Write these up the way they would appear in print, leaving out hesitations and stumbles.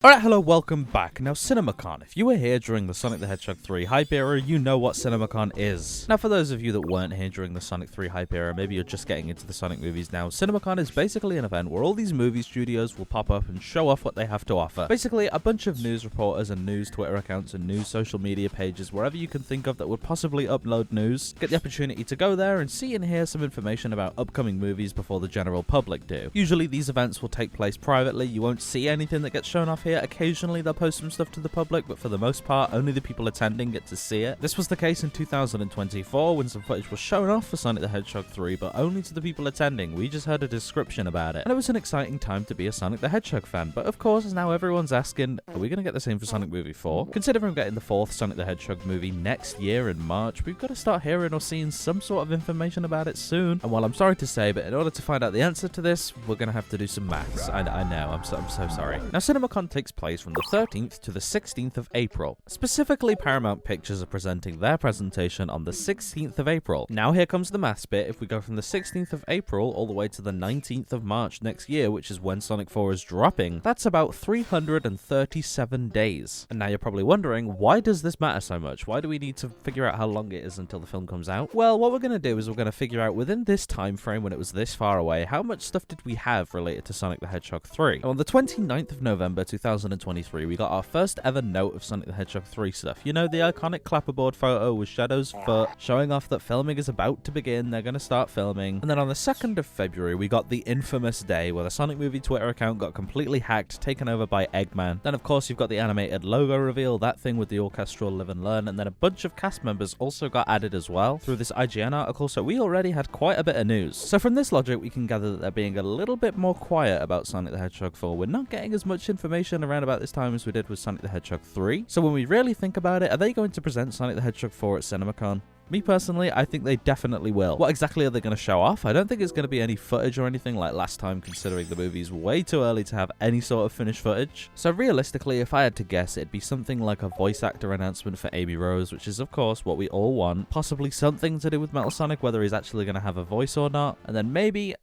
Alright, hello, welcome back. Now, CinemaCon. If you were here during the Sonic the Hedgehog 3 hype era, you know what CinemaCon is. Now, for those of you that weren't here during the Sonic 3 hype era, maybe you're just getting into the Sonic movies now, CinemaCon is basically an event where all these movie studios will pop up and show off what they have to offer. Basically, a bunch of news reporters and news Twitter accounts and news social media pages, wherever you can think of that would possibly upload news, get the opportunity to go there and see and hear some information about upcoming movies before the general public do. Usually, these events will take place privately. You won't see anything that gets shown off here. Occasionally they'll post some stuff to the public, but for the most part only the people attending get to see it. This was the case in 2024 when some footage was shown off for Sonic the Hedgehog 3, but only to the people attending. We just heard a description about it, and it was an exciting time to be a Sonic the Hedgehog fan. But of course, now everyone's asking, are we going to get the same for Sonic Movie 4? Considering getting the fourth Sonic the Hedgehog movie next year in March, we've got to start hearing or seeing some sort of information about it soon. And while I'm sorry to say, but in order to find out the answer to this, we're going to have to do some maths. I know, I'm so sorry. Now, CinemaCon takes place from the 13th to the 16th of April. Specifically, Paramount Pictures are presenting their presentation on the 16th of April. Now here comes the maths bit. If we go from the 16th of April all the way to the 19th of March next year, which is when Sonic 4 is dropping, that's about 337 days. And now you're probably wondering, why does this matter so much? Why do we need to figure out how long it is until the film comes out? Well, what we're going to do is we're going to figure out within this time frame when it was this far away, how much stuff did we have related to Sonic the Hedgehog 3? On the 29th of November 2023, we got our first ever note of Sonic the Hedgehog 3 stuff. You know, the iconic clapperboard photo with Shadow's foot showing off that filming is about to begin. They're going to start filming. And then on the 2nd of February, we got the infamous day where the Sonic Movie Twitter account got completely hacked, taken over by Eggman. Then, of course, you've got the animated logo reveal, that thing with the orchestral live and learn, and then a bunch of cast members also got added as well through this IGN article, so we already had quite a bit of news. So from this logic, we can gather that they're being a little bit more quiet about Sonic the Hedgehog 4. We're not getting as much information around about this time as we did with Sonic the Hedgehog 3. So when we really think about it, are they going to present Sonic the Hedgehog 4 at CinemaCon? Me personally, I think they definitely will. What exactly are they going to show off? I don't think it's going to be any footage or anything like last time, considering the movie's way too early to have any sort of finished footage. So realistically, if I had to guess, it'd be something like a voice actor announcement for Amy Rose, which is of course what we all want. Possibly something to do with Metal Sonic, whether he's actually going to have a voice or not. And then maybe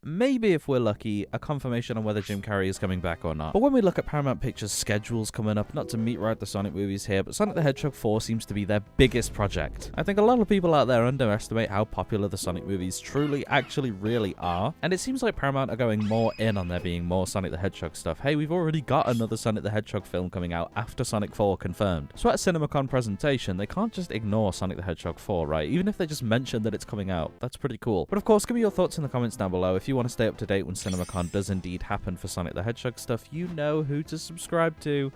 if we're lucky, a confirmation on whether Jim Carrey is coming back or not. But when we look at Paramount Pictures' schedules coming up, not to meet right the Sonic movies here, but Sonic the Hedgehog 4 seems to be their biggest project. I think a lot of people out there underestimate how popular the Sonic movies really are, and it seems like Paramount are going more in on there being more Sonic the Hedgehog stuff. Hey, we've already got another Sonic the Hedgehog film coming out after Sonic 4 confirmed. So at a CinemaCon presentation, they can't just ignore Sonic the Hedgehog 4, right? Even if they just mention that it's coming out, that's pretty cool. But of course, give me your thoughts in the comments down below. If you want to stay up to date when CinemaCon does indeed happen for Sonic the Hedgehog stuff, you know who to subscribe to.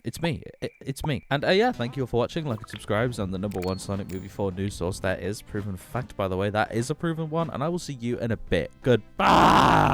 It's me. It's me. And yeah, thank you all for watching. Like and subscribe on the #1 Sonic Movie 4 news source. That is proven fact, by the way. That is a proven one. And I will see you in a bit. Goodbye.